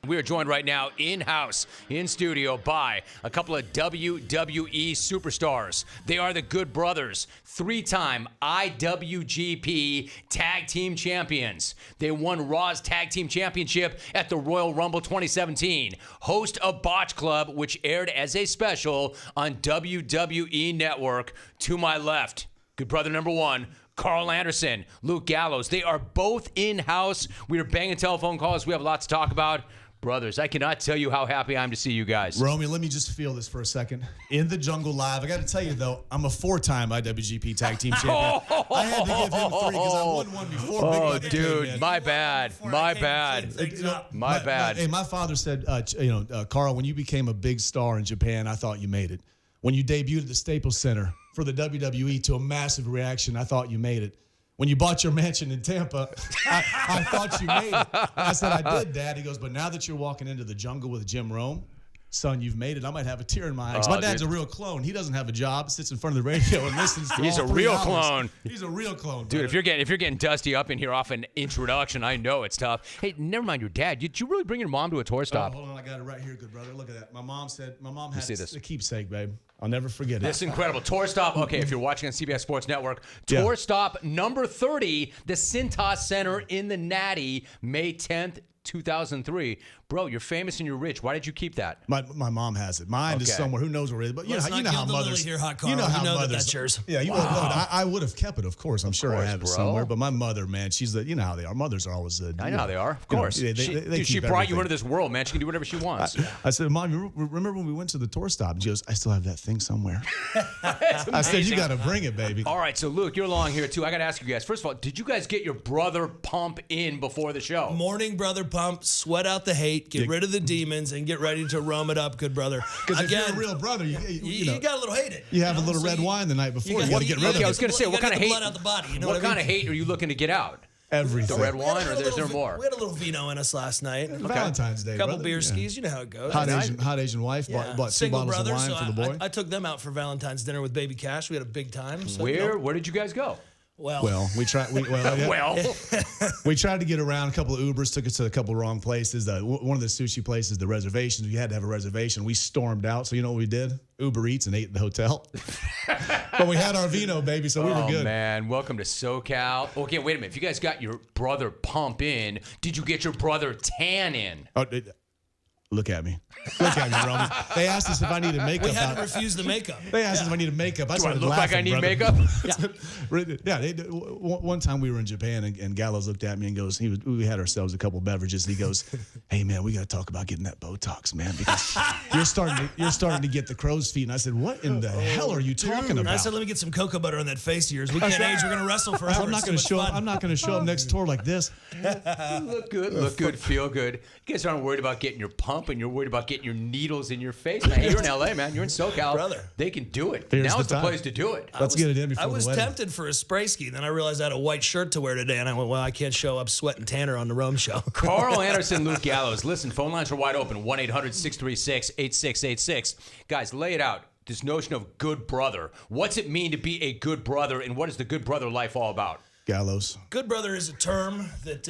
We are joined right now in-house, in studio, by a couple of WWE superstars. They are the Good Brothers, three-time IWGP Tag Team Champions. They won Raw's Tag Team Championship at the Royal Rumble 2017. Host of Botch Club, which aired as a special on WWE Network. To my left, Good Brother number one, Karl Anderson, Luke Gallows. They are both in-house. We are banging telephone calls. We have a lot to talk about. Brothers, I cannot tell you how happy I am to see you guys. Romeo, let me just feel this for a second. In the Jungle Live, I got to tell you, though, I'm a four-time IWGP Tag Team Champion. I had to give him three because I won one before. Oh, dude, my bad. My bad. My bad. Hey, my father said, Karl, when you became a big star in Japan, I thought you made it. When you debuted at the Staples Center for the WWE to a massive reaction, I thought you made it. When you bought your mansion in Tampa, I thought you made it. I said, I did, Dad. He goes, but now that you're walking into the jungle with Jim Rome, son, you've made it. I might have a tear in my eyes. My dad's a real clone. He doesn't have a job, sits in front of the radio and listens to He's all a 3 real hours. clone. He's a real clone, dude. brother. If you're getting dusty up in here off an introduction, I know it's tough. Hey, never mind your dad. Did you really bring your mom to a tour stop? Hold on, I got it right here, good brother. Look at that. My mom had a keepsake, babe. I'll never forget it. This is incredible. Tour stop. Okay, if you're watching on CBS Sports Network, tour stop number 30, the Cintas Center in the Natty, May 10th, 2003. Bro, you're famous and you're rich. Why did you keep that? My mom has it. Mine is somewhere. Who knows where it is? But you know how mothers. You know how mothers. That's yours. Yeah, you I would have kept it, of course. I'm sure I have it somewhere. But my mother, man, she's the. You know how they are. Mothers are always. I know how they are. Of course. She brought you into this world, man. She can do whatever she wants. I said, Mom, you remember when we went to the tour stop? And she goes, I still have that thing somewhere. I said, you got to bring it, baby. All right, so Luke, you're along here too. I got to ask you guys. First of all, did you guys get your brother pump in before the show? Morning brother pump, sweat out the hate, get rid of the demons, and get ready to rum it up, good brother. Because if you're a real brother, you got a little hate it. You have a little red wine the night before. You got to get rid of it. I was going to say, what kind of hate? Blood out the body. You know what kind of hate are you looking to get out? Everything. The red wine, or is there more? We had a little vino in us last night. Valentine's Day, a couple beer skis. You know how it goes. Hot Asian wife bought 2 bottles of wine for the boy. I took them out for Valentine's dinner with Baby Cash. We had a big time. So, Where did you guys go? Well, we tried. We tried to get around. A couple of Ubers took us to a couple of wrong places. One of the sushi places, the reservations, you had to have a reservation. We stormed out. So you know what we did? Uber Eats and ate at the hotel. But we had our vino, baby, so we were good. Oh, man. Welcome to SoCal. Okay, wait a minute. If you guys got your brother pump in, did you get your brother tan in? Look at me. Look at me, Roman. They asked us if I needed makeup. We had to refuse the makeup. They asked us if I needed makeup. Do I look like I need makeup? One time we were in Japan, and Gallows looked at me and goes, we had ourselves a couple beverages, and he goes, hey, man, we got to talk about getting that Botox, man, because you're starting to get the crow's feet. And I said, what in the hell are you talking about? I said, let me get some cocoa butter on that face of yours. We can't age. We're going to wrestle forever. I'm not going to show up next tour like this. Look good, feel good. You guys aren't worried about getting your pump, and you're worried about getting your needles in your face, man. You're in LA, man. You're in SoCal. Brother. They can do it. Here's Now's the the place to do it. Let's get it in before the wedding. I was tempted for a spray ski. Then I realized I had a white shirt to wear today, and I went, well, I can't show up sweating tanner on the Rome show. Karl Anderson, Luke Gallows. Listen, phone lines are wide open. 1-800-636-8686. Guys, lay it out. This notion of good brother. What's it mean to be a good brother, and what is the good brother life all about? Gallows. Good brother is a term that...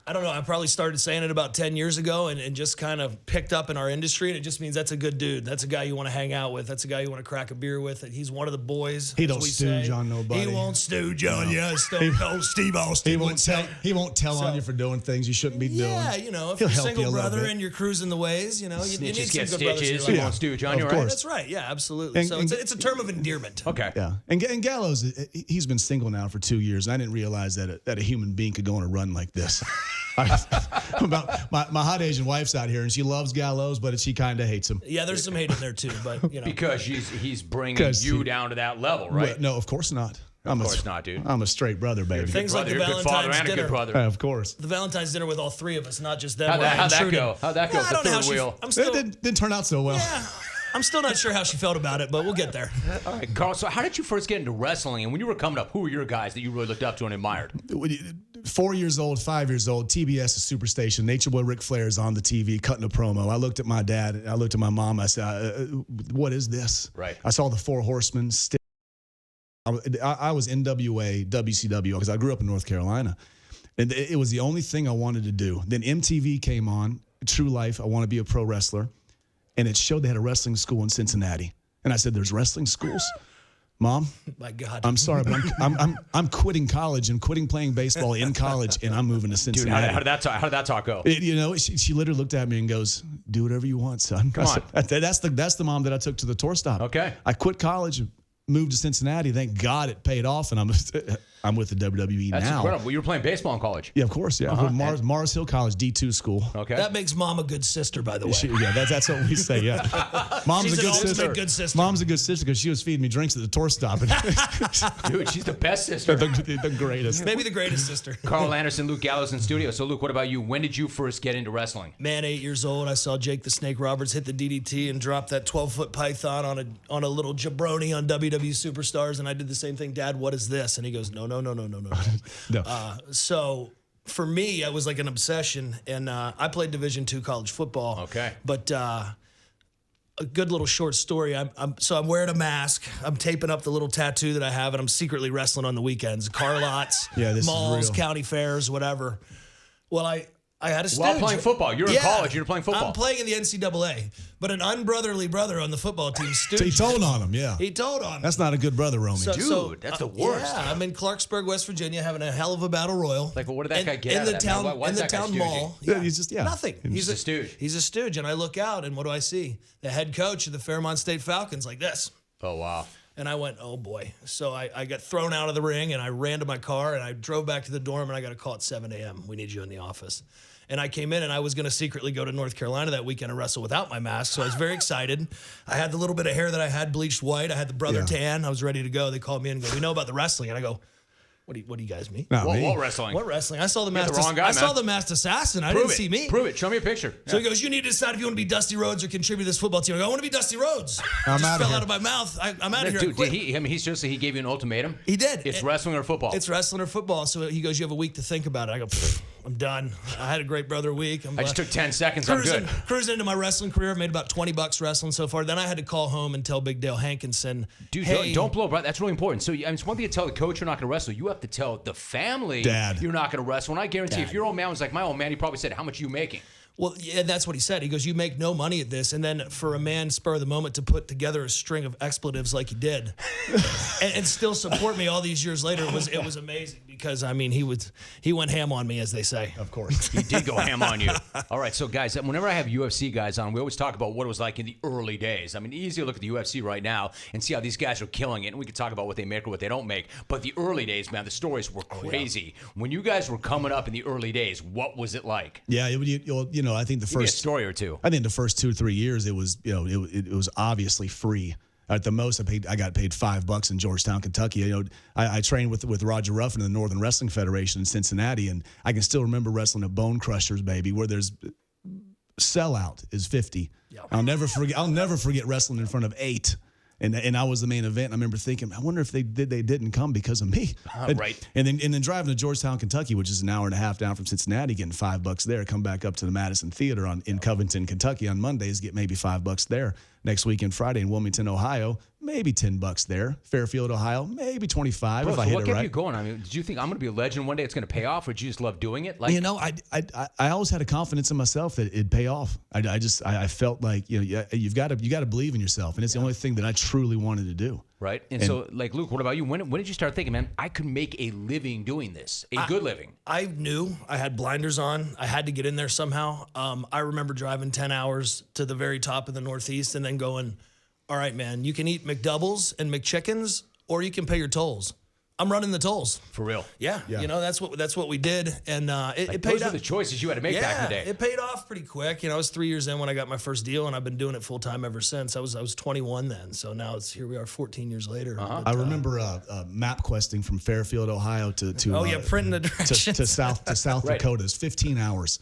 I don't know. I probably started saying it about 10 years ago and just kind of picked up in our industry. And it just means that's a good dude. That's a guy you want to hang out with. That's a guy you want to crack a beer with. He's one of the boys. He don't stooge on nobody. He won't stooge on you. Stone Cold Steve Austin. He won't tell on you for doing things you shouldn't be doing. Yeah, you know, if you're a single brother and you're cruising the ways, you know, you need some good brothers. He won't stooge on you, right? That's right. Yeah, absolutely. So it's a term of endearment. Okay. Yeah. And Gallows, he's been single now for 2 years. I didn't realize that a human being could go on a run like this. About my hot Asian wife's out here, and she loves Gallows, but she kind of hates him. Yeah, there's some hate in there too, but you know, because he's bringing you down to that level, right? Well, no, of course not. Of course not, dude. I'm a straight brother, baby. Things like the Valentine's dinner. Of course. The Valentine's dinner with all three of us, not just them. How'd that go? How'd that go? Yeah, the third wheel. It didn't turn out so well. Yeah. I'm still not sure how she felt about it, but we'll get there. All right, Karl, so how did you first get into wrestling? And when you were coming up, who were your guys that you really looked up to and admired? 4 years old, 5 years old, TBS, a superstation. Nature Boy Ric Flair is on the TV cutting a promo. I looked at my dad. I looked at my mom. I said, what is this? Right. I saw the Four Horsemen. I was NWA, WCW, because I grew up in North Carolina. And it was the only thing I wanted to do. Then MTV came on. true life. I want to be a pro wrestler. And it showed they had a wrestling school in Cincinnati. And I said, there's wrestling schools? Mom, my God, I'm sorry, but I'm quitting college and quitting playing baseball in college, and I'm moving to Cincinnati. Dude, how did that talk go? She literally looked at me and goes, "Do whatever you want, son." Come on. That's the mom that I took to the tour stop. Okay. I quit college, moved to Cincinnati. Thank God it paid off, and I'm with the WWE That's now. incredible. Well, you were playing baseball in college. Yeah, of course. Yeah, Mars Hill College, D2 school. Okay. that makes Mom a good sister, by the way. That's what we say. Yeah, Mom's She's a good an ultimate sister. good sister. Mom's a good sister because she was feeding me drinks at the tour stop. Dude, she's the best sister. the greatest. Maybe the greatest sister. Carl Anderson, Luke Gallows in studio. So, Luke, what about you? When did you first get into wrestling? Man, 8 years old, I saw Jake the Snake Roberts hit the DDT and drop that 12-foot python on a little jabroni on WWE Superstars, and I did the same thing. Dad, what is this? And he goes, no. No. So for me, it was like an obsession, and I played Division II college football. Okay. But a good little short story. I'm wearing a mask. I'm taping up the little tattoo that I have, and I'm secretly wrestling on the weekends. Car lots, Yeah, this is malls, real. county fairs, whatever. Well, I had a stooge. While playing football. You're in college. You're playing football. I'm playing in the NCAA, but an unbrotherly brother on the football team stooged. So he told on him. Yeah, He told on me. that's not a good brother, Romy. Dude, that's the worst. Yeah, I'm in Clarksburg, West Virginia, having a hell of a battle royal. Like, well, what did that guy get in out the of that, man? town? Why In is the that guy town stooging? mall. Yeah, he's just nothing. He's a stooge. He's a stooge, and I look out, and what do I see? The head coach of the Fairmont State Falcons, like this. Oh, wow. And I went, oh boy. So I got thrown out of the ring, and I ran to my car, and I drove back to the dorm, and I got a call at 7 a.m. We need you in the office. And I came in, and I was going to secretly go to North Carolina that weekend and wrestle without my mask. So I was very excited. I had the little bit of hair that I had bleached white. I had the brother tan. I was ready to go. They called me in and go, we know about the wrestling. And I go, what do you guys mean? What wrestling? What wrestling? I saw the masked. the wrong guy, I saw man. the masked assassin. I Prove didn't it. see me. Prove it. Show me a picture. So he goes, you need to decide if you want to be Dusty Rhodes or contribute to this football team. I go, I want to be Dusty Rhodes. I'm Just outta fell here. out of my mouth. I'm out of here. I Dude, quit. he gave you an ultimatum? He did. It's wrestling or football? It's wrestling or football. So he goes, you have a week to think about it. I go, I'm done. I had a great brother week. I just took 10 seconds. I'm good. Cruising into my wrestling career. I've made about $20 wrestling so far. Then I had to call home and tell Big Dale Hankinson, Dude, hey, don't blow, bro. That's really important. So it's one thing to tell the coach you're not going to wrestle. You have to tell the family Dad. you're not going to wrestle. And I guarantee if your old man was like my old man, he probably said, how much are you making? Well, yeah, that's what he said. He goes, you make no money at this. And then for a man spur of the moment to put together a string of expletives like he did and still support me all these years later, it was amazing because, I mean, he went ham on me, as they say. Of course. He did go ham on you. All right, so guys, whenever I have UFC guys on, we always talk about what it was like in the early days. I mean, easy to look at the UFC right now and see how these guys are killing it, and we can talk about what they make or what they don't make. But the early days, man, the stories were crazy. When you guys were coming up in the early days, what was it like? Yeah, I think the Give me a first story or two. I think the first 2 or 3 years it was it was obviously free. At the most, I got paid $5 in Georgetown, Kentucky. I trained with Roger Ruffin in the Northern Wrestling Federation in Cincinnati, and I can still remember wrestling at Bone Crushers, baby, where there's sellout is 50. Yeah. I'll never forget wrestling in front of 8. And I was the main event. And I remember thinking, I wonder if they didn't come because of me. Right. And then driving to Georgetown, Kentucky, which is an hour and a half down from Cincinnati, getting $5 there. Come back up to the Madison Theater in Covington, Kentucky on Mondays, get maybe $5 there. Next weekend, Friday in Wilmington, Ohio, maybe $10 there. Fairfield, Ohio, maybe 25 Bro, if so I hit what it kept right. you going? I mean, did you think I'm going to be a legend one day? It's going to pay off, or did you just love doing it? Like, I always had a confidence in myself that it'd pay off. I felt like you've got to believe in yourself, and it's the only thing that I truly wanted to do. Right. And so, like, Luke, what about you? When did you start thinking, man, I could make a living doing this, a good living? I knew I had blinders on. I had to get in there somehow. I remember driving 10 hours to the very top of the Northeast and then going, all right, man, you can eat McDoubles and McChickens, or you can pay your tolls. I'm running the tolls. For real. Yeah. That's what we did, and it paid Those were off. the choices you had to make back in the day. It paid off pretty quick. I was 3 years in when I got my first deal, and I've been doing it full time ever since. I was 21 then, so now here we are, 14 years later. But, I remember map questing from Fairfield, Ohio to printing the directions to South Right. Dakota. It's 15 hours.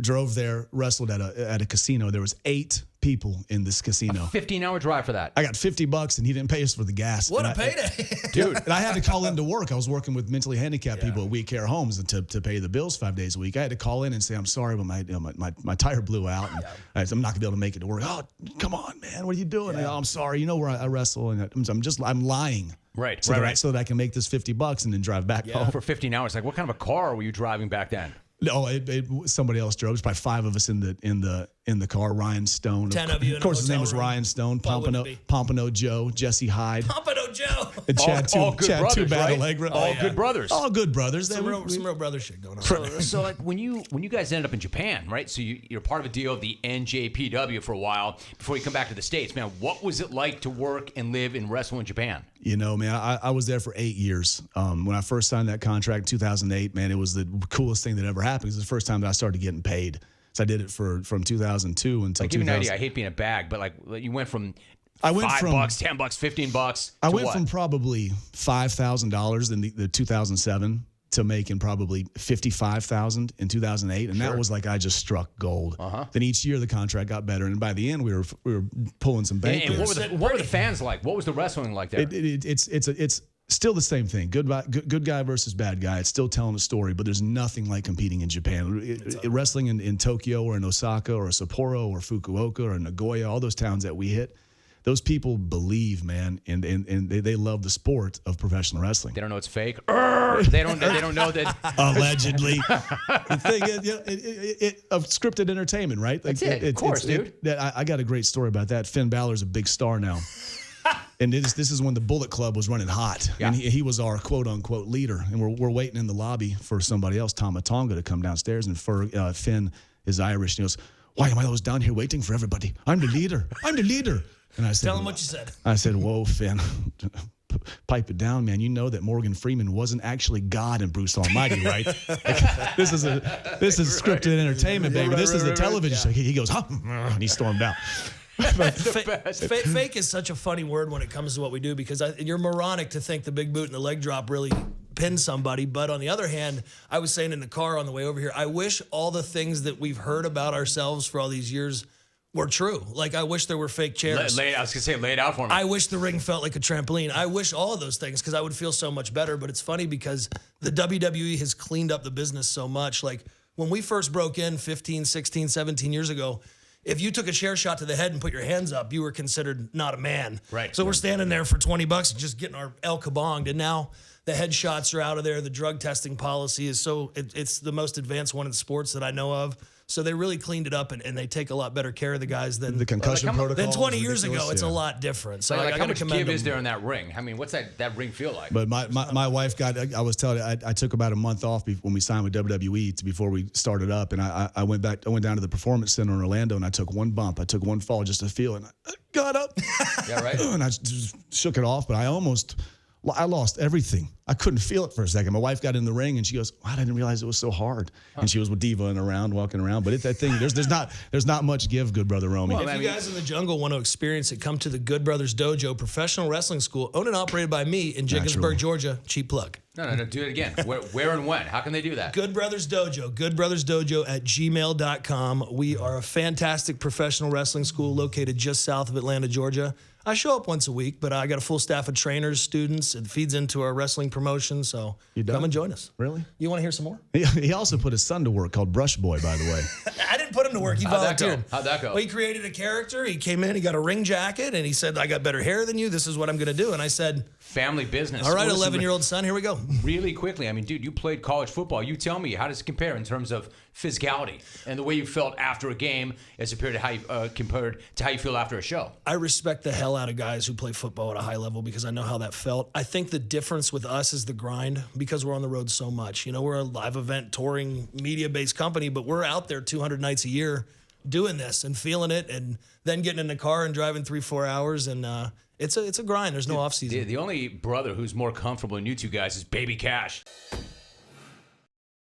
Drove there, wrestled at a casino. There was 8 people in this casino. 15-hour drive for that. I got $50 and he didn't pay us for the gas. What And a payday. Dude. And I had to call in to work. I was working with mentally handicapped people at We Care Homes and to pay the bills 5 days a week. I had to call in and say, I'm sorry, but my tire blew out. And I'm not going to be able to make it to work. Oh, come on, man. What are you doing? And, I'm sorry. You know where I wrestle. And I'm lying. Right. So that I can make this $50 and then drive back home. For 15 hours. Like, what kind of a car were you driving back then? No, somebody else drove. There's probably 5 of us in the car. Ryan Stone. 10 of you. Of course, his name was room. Ryan Stone. Pompano Joe, Jesse Hyde, Pompano Joe. and Chad all good Chad brothers, Too Bad right? Allegra. All good brothers. All good brothers. Some real brother shit going on. So like when you guys ended up in Japan, right? So you're part of a deal of the NJPW for a while before you come back to the States, man. What was it like to work and live and wrestle in Japan? You know, man, I was there for 8 years. When I first signed that contract in 2008, man, it was the coolest thing that ever happened. It was the first time that I started getting paid. So I did it from 2002 until Like, give me an idea. I hate being a bag, but like you went from $5, $10, $15. I went from probably $5,000 in the 2007 to making probably $55,000 in 2008, and that was like I just struck gold. Then each year the contract got better, and by the end we were pulling some bank. And what were the fans like? What was the wrestling like there? It's still the same thing. Good guy versus bad guy. It's still telling a story, but there's nothing like competing in Japan. Wrestling in Tokyo or in Osaka or Sapporo or Fukuoka or Nagoya, all those towns that we hit, those people believe, man, and they love the sport of professional wrestling. They don't know it's fake. They don't know that. Allegedly. The thing is, of scripted entertainment, right? Like, That's it. Of course, dude. I got a great story about that. Finn Balor's a big star now. And this is when the Bullet Club was running hot, and he was our quote unquote leader. And we're waiting in the lobby for somebody else, Tama Tonga, to come downstairs. And Finn is Irish. And he goes, "Why am I always down here waiting for everybody? I'm the leader. I'm the leader." And I said, Tell him what you said. I said, "Whoa, Finn, pipe it down, man. You know that Morgan Freeman wasn't actually God and Bruce Almighty, right? Like, this is scripted entertainment, baby. This is a television show." He goes, "Huh?" And he stormed out. Fake is such a funny word when it comes to what we do, because you're moronic to think the big boot and the leg drop really pin somebody. But on the other hand, I was saying in the car on the way over here, I wish all the things that we've heard about ourselves for all these years were true. Like, I wish there were fake chairs. I was gonna say, lay it out for me. I wish the ring felt like a trampoline. I wish all of those things, because I would feel so much better. But it's funny because the WWE has cleaned up the business so much. Like, when we first broke in 15, 16, 17 years ago, if you took a chair shot to the head and put your hands up, you were considered not a man. Right. So we're standing there for $20 and just getting our El Kabonged. And now the headshots are out of there. The drug testing policy is it's the most advanced one in sports that I know of. So they really cleaned it up, and they take a lot better care of the guys than The concussion protocol. Than 20 years ago. It's a lot different. So like I how got to much commend give is them. there in that ring? I mean, what's that ring feel like? But my wife I was telling you, I took about a month off when we signed with WWE before we started up, and I went down to the Performance Center in Orlando, and I took one bump. I took one fall just to feel it. And I got up. Yeah, right. And I just shook it off, but I lost everything. I couldn't feel it for a second. My wife got in the ring and she goes, "I didn't realize it was so hard." And she was with Diva and around, walking around. But it's that thing. There's not much give, good brother Romy. Well, if you guys in the jungle want to experience it, come to the Good Brothers Dojo Professional Wrestling School, owned and operated by me in Jenkinsburg, Georgia. Cheap plug. No, do it again. Where and when? How can they do that? Good Brothers Dojo. goodbrothersdojo@gmail.com. We are a fantastic professional wrestling school located just south of Atlanta, Georgia. I show up once a week, but I got a full staff of trainers, students. It feeds into our wrestling promotion, so come and join us. Really? You want to hear some more? He also put his son to work, called Brush Boy, by the way. I didn't put him to work. He volunteered. How'd that go? Well, he created a character. He came in, he got a ring jacket, and he said, "I got better hair than you. This is what I'm going to do." And I said, family business. "All right, Well, listen, 11-year-old son, here we go." Really quickly, I mean, dude, you played college football. You tell me, how does it compare in terms of physicality and the way you felt after a game as compared to how you feel after a show? I respect the hell out of guys who play football at a high level, because I know how that felt. I think the difference with us is the grind, because we're on the road so much. You know, we're a live event, touring, media-based company, but we're out there 200 nights a year doing this and feeling it, and then getting in the car and driving 3-4 hours, and it's a grind. There's no off season. The only brother who's more comfortable than you two guys is Baby Cash.